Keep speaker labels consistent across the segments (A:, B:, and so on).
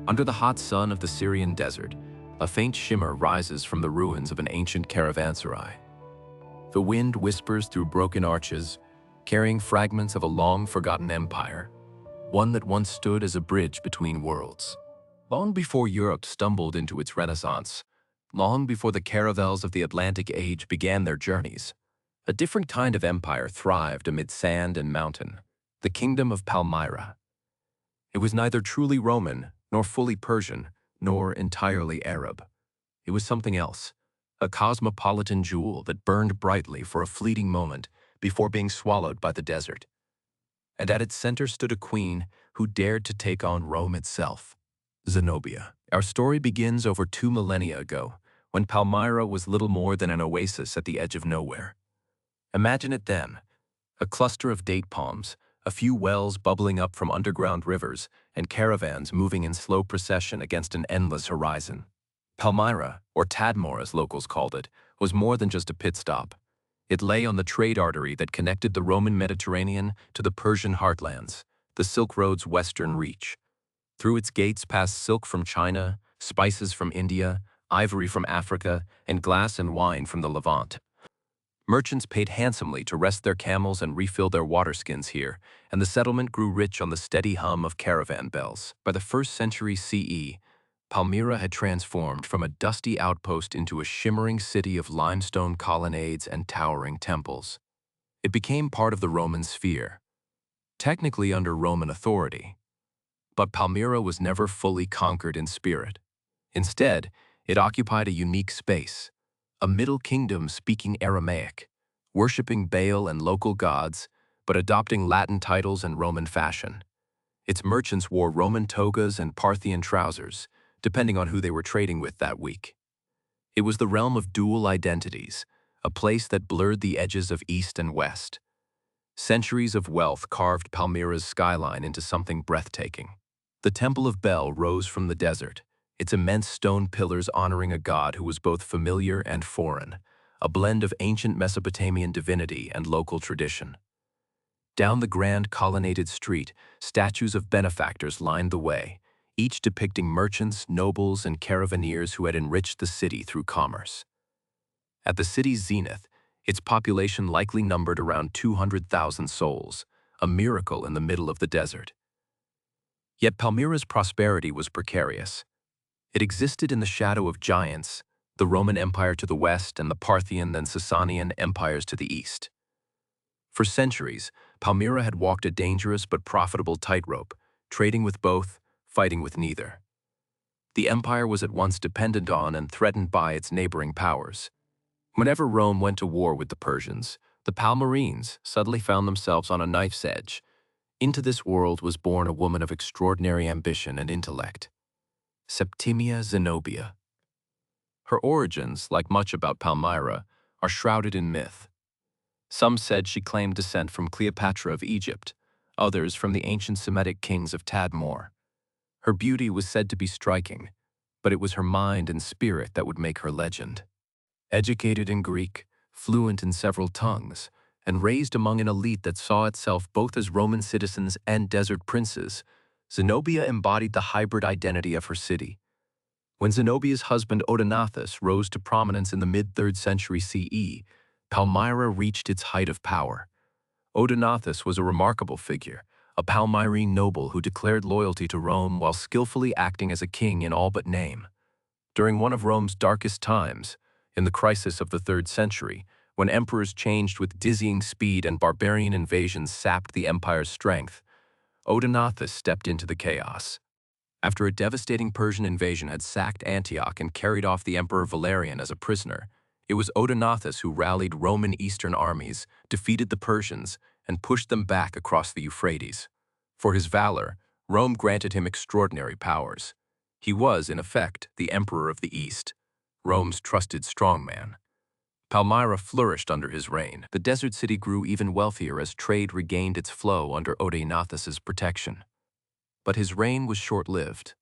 A: Under the hot sun of the Syrian desert, a faint shimmer rises from the ruins of an ancient caravanserai. The wind whispers through broken arches, carrying fragments of a long-forgotten empire, one that once stood as a bridge between worlds. Long before Europe stumbled into its renaissance, long before the caravels of the Atlantic Age began their journeys, a different kind of empire thrived amid sand and mountain, the Kingdom of Palmyra. It was neither truly Roman, nor fully Persian, nor entirely Arab. It was something else, a cosmopolitan jewel that burned brightly for a fleeting moment before being swallowed by the desert. And at its center stood a queen who dared to take on Rome itself, Zenobia. Our story begins over 2 millennia ago, when Palmyra was little more than an oasis at the edge of nowhere. Imagine it then, a cluster of date palms, a few wells bubbling up from underground rivers, and caravans moving in slow procession against an endless horizon. Palmyra, or Tadmor as locals called it, was more than just a pit stop. It lay on the trade artery that connected the Roman Mediterranean to the Persian heartlands, the Silk Road's western reach. Through its gates passed silk from China, spices from India, ivory from Africa, and glass and wine from the Levant. Merchants paid handsomely to rest their camels and refill their waterskins here, and the settlement grew rich on the steady hum of caravan bells. By the 1st century CE, Palmyra had transformed from a dusty outpost into a shimmering city of limestone colonnades and towering temples. It became part of the Roman sphere, technically under Roman authority. But Palmyra was never fully conquered in spirit. Instead, it occupied a unique space, a Middle Kingdom speaking Aramaic, worshipping Baal and local gods, but adopting Latin titles and Roman fashion. Its merchants wore Roman togas and Parthian trousers, depending on who they were trading with that week. It was the realm of dual identities, a place that blurred the edges of East and West. Centuries of wealth carved Palmyra's skyline into something breathtaking. The Temple of Bel rose from the desert, its immense stone pillars honoring a god who was both familiar and foreign, a blend of ancient Mesopotamian divinity and local tradition. Down the grand colonnaded street, statues of benefactors lined the way, each depicting merchants, nobles, and caravaneers who had enriched the city through commerce. At the city's zenith, its population likely numbered around 200,000 souls, a miracle in the middle of the desert. Yet Palmyra's prosperity was precarious. It existed in the shadow of giants, the Roman Empire to the west and the Parthian and Sasanian empires to the east. For centuries, Palmyra had walked a dangerous but profitable tightrope, trading with both, fighting with neither. The empire was at once dependent on and threatened by its neighboring powers. Whenever Rome went to war with the Persians, the Palmyrines suddenly found themselves on a knife's edge. Into this world was born a woman of extraordinary ambition and intellect, Septimia Zenobia. Her origins, like much about Palmyra, are shrouded in myth. Some said she claimed descent from Cleopatra of Egypt, others from the ancient Semitic kings of Tadmor. Her beauty was said to be striking, but it was her mind and spirit that would make her legend. Educated in Greek, fluent in several tongues, and raised among an elite that saw itself both as Roman citizens and desert princes, Zenobia embodied the hybrid identity of her city. When Zenobia's husband Odenathus rose to prominence in the mid-3rd century CE, Palmyra reached its height of power. Odenathus was a remarkable figure, a Palmyrene noble who declared loyalty to Rome while skillfully acting as a king in all but name. During one of Rome's darkest times, in the crisis of the 3rd century, when emperors changed with dizzying speed and barbarian invasions sapped the empire's strength, Odenathus stepped into the chaos. After a devastating Persian invasion had sacked Antioch and carried off the Emperor Valerian as a prisoner, it was Odenathus who rallied Roman eastern armies, defeated the Persians, and pushed them back across the Euphrates. For his valor, Rome granted him extraordinary powers. He was, in effect, the Emperor of the East, Rome's trusted strongman. Palmyra flourished under his reign. The desert city grew even wealthier as trade regained its flow under Odenathus's protection. But his reign was short-lived.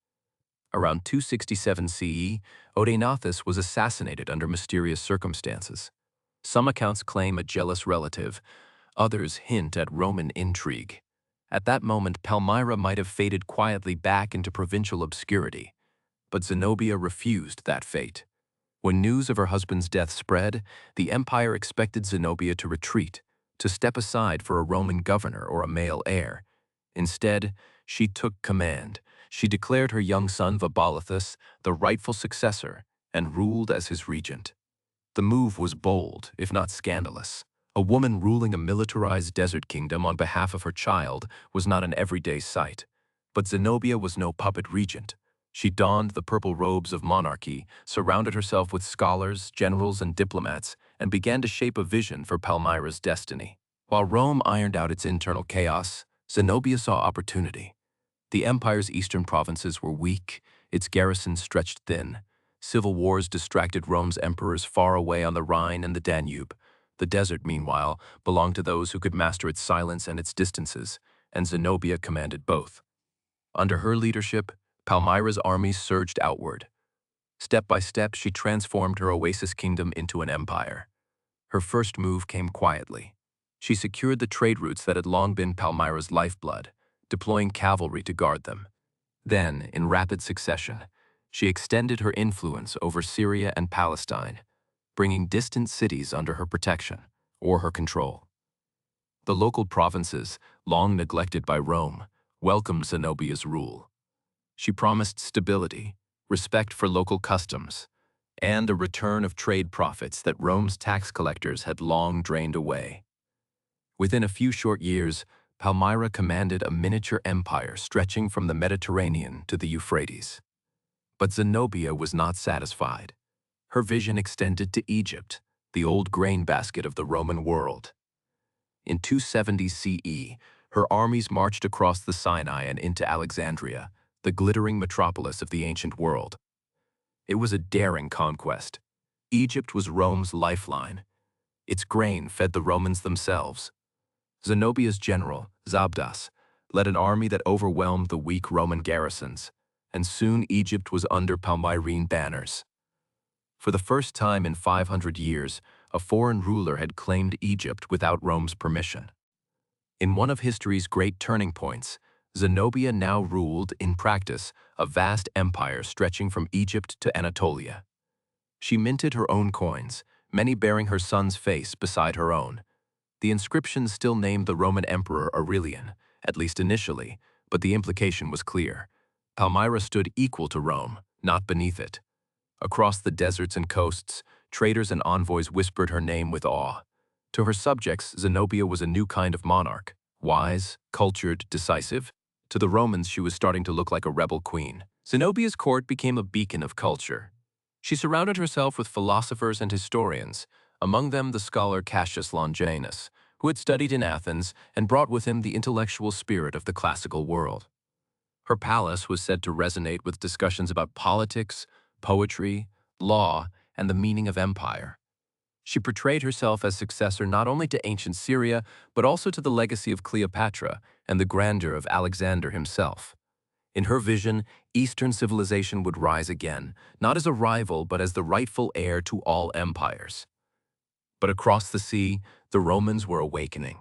A: Around 267 CE, Odenathus was assassinated under mysterious circumstances. Some accounts claim a jealous relative, others hint at Roman intrigue. At that moment, Palmyra might have faded quietly back into provincial obscurity, but Zenobia refused that fate. When news of her husband's death spread, the empire expected Zenobia to retreat, to step aside for a Roman governor or a male heir. Instead, she took command. She declared her young son Vabalithus the rightful successor and ruled as his regent. The move was bold, if not scandalous. A woman ruling a militarized desert kingdom on behalf of her child was not an everyday sight. But Zenobia was no puppet regent. She donned the purple robes of monarchy, surrounded herself with scholars, generals, and diplomats, and began to shape a vision for Palmyra's destiny. While Rome ironed out its internal chaos, Zenobia saw opportunity. The empire's eastern provinces were weak, its garrison stretched thin. Civil wars distracted Rome's emperors far away on the Rhine and the Danube. The desert, meanwhile, belonged to those who could master its silence and its distances, and Zenobia commanded both. Under her leadership, Palmyra's armies surged outward. Step by step, she transformed her oasis kingdom into an empire. Her first move came quietly. She secured the trade routes that had long been Palmyra's lifeblood, deploying cavalry to guard them. Then, in rapid succession, she extended her influence over Syria and Palestine, bringing distant cities under her protection or her control. The local provinces, long neglected by Rome, welcomed Zenobia's rule. She promised stability, respect for local customs, and a return of trade profits that Rome's tax collectors had long drained away. Within a few short years, Palmyra commanded a miniature empire stretching from the Mediterranean to the Euphrates. But Zenobia was not satisfied. Her vision extended to Egypt, the old grain basket of the Roman world. In 270 CE, her armies marched across the Sinai and into Alexandria, the glittering metropolis of the ancient world. It was a daring conquest. Egypt was Rome's lifeline. Its grain fed the Romans themselves. Zenobia's general, Zabdas, led an army that overwhelmed the weak Roman garrisons, and soon Egypt was under Palmyrene banners. For the first time in 500 years, a foreign ruler had claimed Egypt without Rome's permission. In one of history's great turning points, Zenobia now ruled, in practice, a vast empire stretching from Egypt to Anatolia. She minted her own coins, many bearing her son's face beside her own. The inscriptions still named the Roman Emperor Aurelian, at least initially, but the implication was clear. Palmyra stood equal to Rome, not beneath it. Across the deserts and coasts, traders and envoys whispered her name with awe. To her subjects, Zenobia was a new kind of monarch, wise, cultured, decisive. To the Romans, she was starting to look like a rebel queen. Zenobia's court became a beacon of culture. She surrounded herself with philosophers and historians, among them the scholar Cassius Longinus, who had studied in Athens and brought with him the intellectual spirit of the classical world. Her palace was said to resonate with discussions about politics, poetry, law, and the meaning of empire. She portrayed herself as successor not only to ancient Syria, but also to the legacy of Cleopatra and the grandeur of Alexander himself. In her vision, Eastern civilization would rise again, not as a rival, but as the rightful heir to all empires. But across the sea, the Romans were awakening.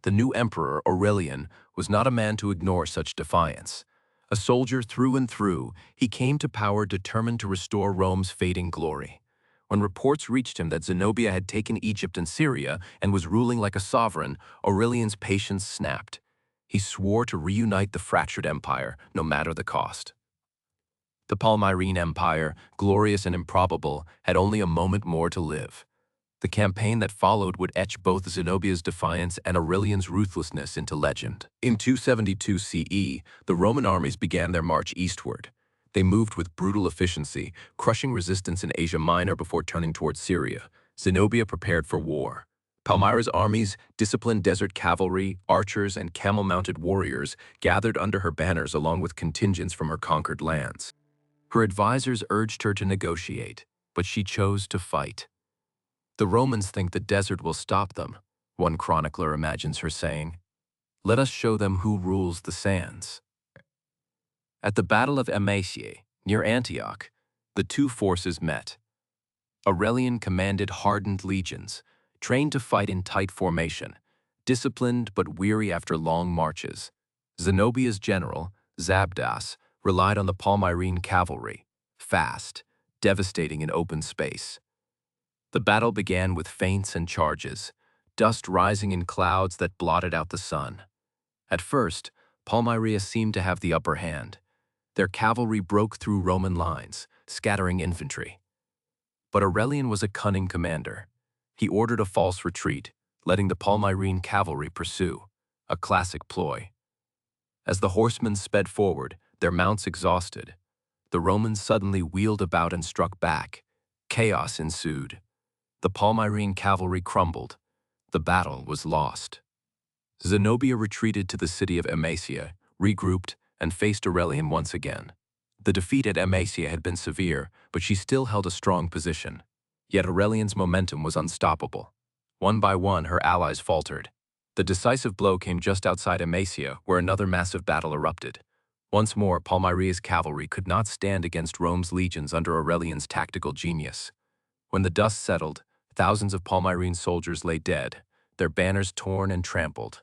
A: The new emperor, Aurelian, was not a man to ignore such defiance. A soldier through and through, he came to power determined to restore Rome's fading glory. When reports reached him that Zenobia had taken Egypt and Syria and was ruling like a sovereign, Aurelian's patience snapped. He swore to reunite the fractured empire, no matter the cost. The Palmyrene Empire, glorious and improbable, had only a moment more to live. The campaign that followed would etch both Zenobia's defiance and Aurelian's ruthlessness into legend. In 272 CE, the Roman armies began their march eastward. They moved with brutal efficiency, crushing resistance in Asia Minor before turning towards Syria. Zenobia prepared for war. Palmyra's armies, disciplined desert cavalry, archers, and camel-mounted warriors gathered under her banners along with contingents from her conquered lands. Her advisors urged her to negotiate, but she chose to fight. "The Romans think the desert will stop them," one chronicler imagines her saying. "Let us show them who rules the sands." At the Battle of Amasia, near Antioch, the two forces met. Aurelian commanded hardened legions, trained to fight in tight formation, disciplined but weary after long marches. Zenobia's general, Zabdas, relied on the Palmyrene cavalry, fast, devastating in open space. The battle began with feints and charges, dust rising in clouds that blotted out the sun. At first, Palmyra seemed to have the upper hand. Their cavalry broke through Roman lines, scattering infantry. But Aurelian was a cunning commander. He ordered a false retreat, letting the Palmyrene cavalry pursue, a classic ploy. As the horsemen sped forward, their mounts exhausted, the Romans suddenly wheeled about and struck back. Chaos ensued. The Palmyrene cavalry crumbled. The battle was lost. Zenobia retreated to the city of Amasia, regrouped, and faced Aurelian once again. The defeat at Amasia had been severe, but she still held a strong position. Yet Aurelian's momentum was unstoppable. One by one, her allies faltered. The decisive blow came just outside Amasia, where another massive battle erupted. Once more, Palmyra's cavalry could not stand against Rome's legions under Aurelian's tactical genius. When the dust settled, thousands of Palmyrene soldiers lay dead, their banners torn and trampled.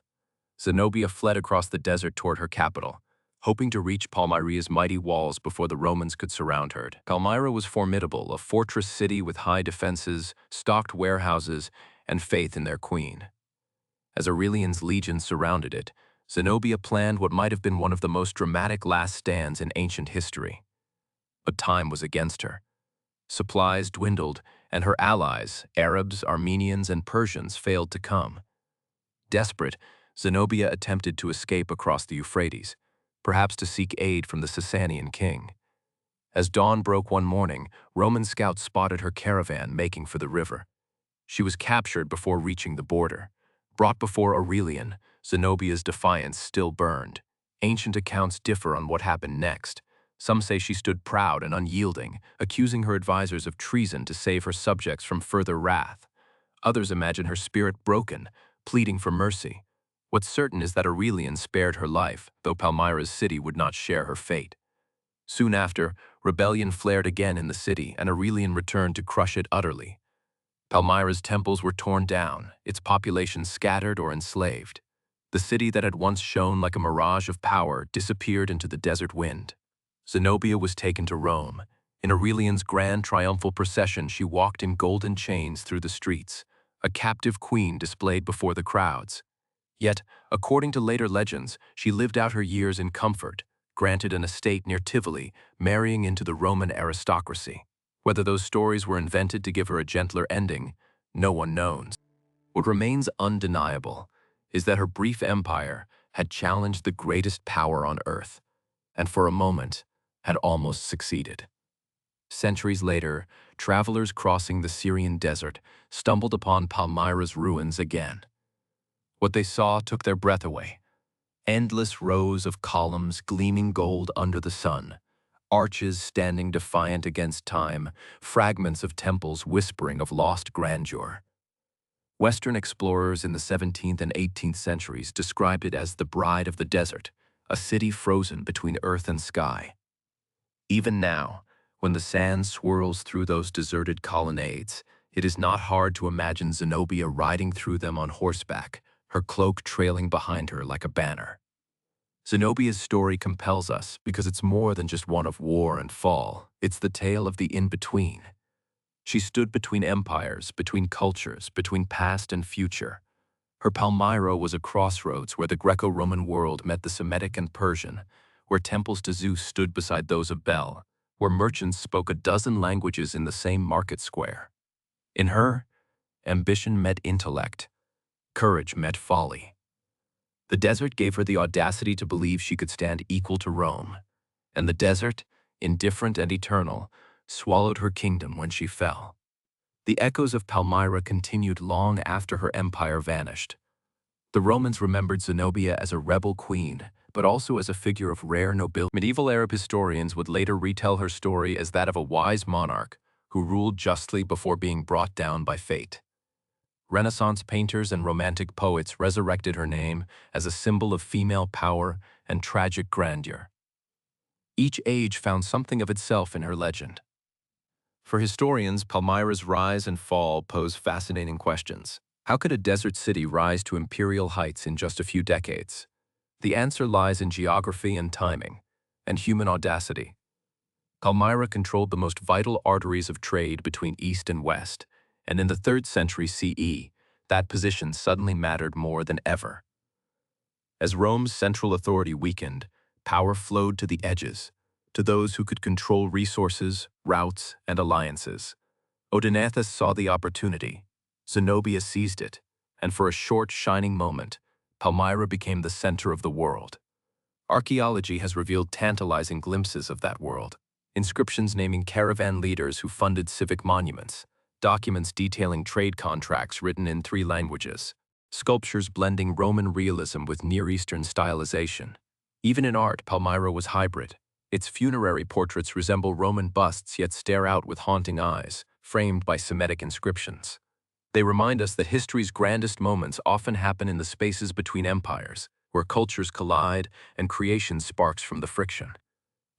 A: Zenobia fled across the desert toward her capital, hoping to reach Palmyra's mighty walls before the Romans could surround her. Palmyra was formidable, a fortress city with high defenses, stocked warehouses, and faith in their queen. As Aurelian's legions surrounded it, Zenobia planned what might have been one of the most dramatic last stands in ancient history. But time was against her. Supplies dwindled, and her allies, Arabs, Armenians, and Persians, failed to come. Desperate, Zenobia attempted to escape across the Euphrates, perhaps to seek aid from the Sasanian king. As dawn broke one morning, Roman scouts spotted her caravan making for the river. She was captured before reaching the border. Brought before Aurelian, Zenobia's defiance still burned. Ancient accounts differ on what happened next. Some say she stood proud and unyielding, accusing her advisors of treason to save her subjects from further wrath. Others imagine her spirit broken, pleading for mercy. What's certain is that Aurelian spared her life, though Palmyra's city would not share her fate. Soon after, rebellion flared again in the city, and Aurelian returned to crush it utterly. Palmyra's temples were torn down, its population scattered or enslaved. The city that had once shone like a mirage of power disappeared into the desert wind. Zenobia was taken to Rome. In Aurelian's grand triumphal procession, she walked in golden chains through the streets, a captive queen displayed before the crowds. Yet, according to later legends, she lived out her years in comfort, granted an estate near Tivoli, marrying into the Roman aristocracy. Whether those stories were invented to give her a gentler ending, no one knows. What remains undeniable is that her brief empire had challenged the greatest power on earth, and for a moment had almost succeeded. Centuries later, travelers crossing the Syrian desert stumbled upon Palmyra's ruins again. What they saw took their breath away. Endless rows of columns gleaming gold under the sun, arches standing defiant against time, fragments of temples whispering of lost grandeur. Western explorers in the 17th and 18th centuries described it as the bride of the desert, a city frozen between earth and sky. Even now, when the sand swirls through those deserted colonnades, it is not hard to imagine Zenobia riding through them on horseback, her cloak trailing behind her like a banner. Zenobia's story compels us because it's more than just one of war and fall. It's the tale of the in-between. She stood between empires, between cultures, between past and future. Her Palmyra was a crossroads where the Greco-Roman world met the Semitic and Persian, where temples to Zeus stood beside those of Bel, where merchants spoke a dozen languages in the same market square. In her, ambition met intellect, courage met folly. The desert gave her the audacity to believe she could stand equal to Rome, and the desert, indifferent and eternal, swallowed her kingdom when she fell. The echoes of Palmyra continued long after her empire vanished. The Romans remembered Zenobia as a rebel queen, but also as a figure of rare nobility. Medieval Arab historians would later retell her story as that of a wise monarch who ruled justly before being brought down by fate. Renaissance painters and romantic poets resurrected her name as a symbol of female power and tragic grandeur. Each age found something of itself in her legend. For historians, Palmyra's rise and fall pose fascinating questions. How could a desert city rise to imperial heights in just a few decades? The answer lies in geography and timing, and human audacity. Palmyra controlled the most vital arteries of trade between East and West, and in the 3rd century CE, that position suddenly mattered more than ever. As Rome's central authority weakened, power flowed to the edges, to those who could control resources, routes, and alliances. Odenathus saw the opportunity, Zenobia seized it, and for a short, shining moment, Palmyra became the center of the world. Archaeology has revealed tantalizing glimpses of that world. Inscriptions naming caravan leaders who funded civic monuments, documents detailing trade contracts written in 3 languages, sculptures blending Roman realism with Near Eastern stylization. Even in art, Palmyra was hybrid. Its funerary portraits resemble Roman busts yet stare out with haunting eyes, framed by Semitic inscriptions. They remind us that history's grandest moments often happen in the spaces between empires, where cultures collide and creation sparks from the friction.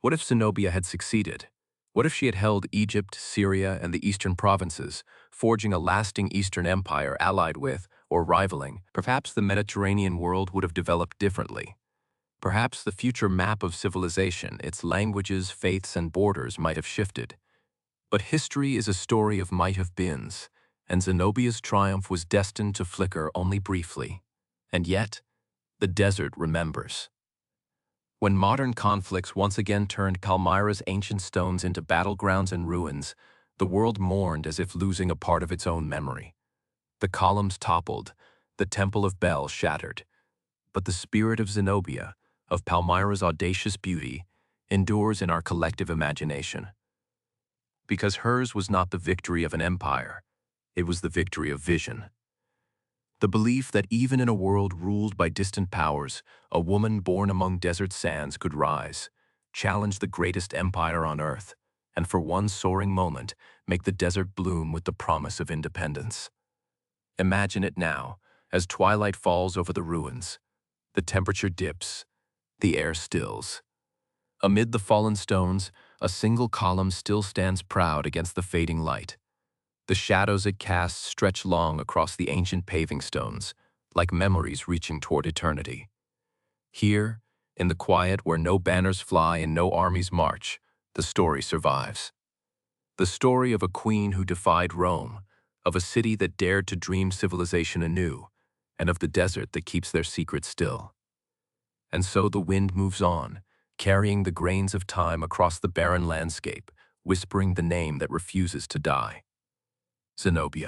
A: What if Zenobia had succeeded? What if she had held Egypt, Syria, and the eastern provinces, forging a lasting Eastern empire allied with, or rivaling? Perhaps the Mediterranean world would have developed differently. Perhaps the future map of civilization, its languages, faiths, and borders might have shifted. But history is a story of might-have-beens, and Zenobia's triumph was destined to flicker only briefly. And yet, the desert remembers. When modern conflicts once again turned Palmyra's ancient stones into battlegrounds and ruins, the world mourned as if losing a part of its own memory. The columns toppled, the Temple of Bel shattered, but the spirit of Zenobia, of Palmyra's audacious beauty, endures in our collective imagination. Because hers was not the victory of an empire, it was the victory of vision. The belief that even in a world ruled by distant powers, a woman born among desert sands could rise, challenge the greatest empire on earth, and for one soaring moment, make the desert bloom with the promise of independence. Imagine it now, as twilight falls over the ruins. The temperature dips, the air stills. Amid the fallen stones, a single column still stands proud against the fading light. The shadows it casts stretch long across the ancient paving stones, like memories reaching toward eternity. Here, in the quiet where no banners fly and no armies march, the story survives. The story of a queen who defied Rome, of a city that dared to dream civilization anew, and of the desert that keeps their secrets still. And so the wind moves on, carrying the grains of time across the barren landscape, whispering the name that refuses to die. Zenobia.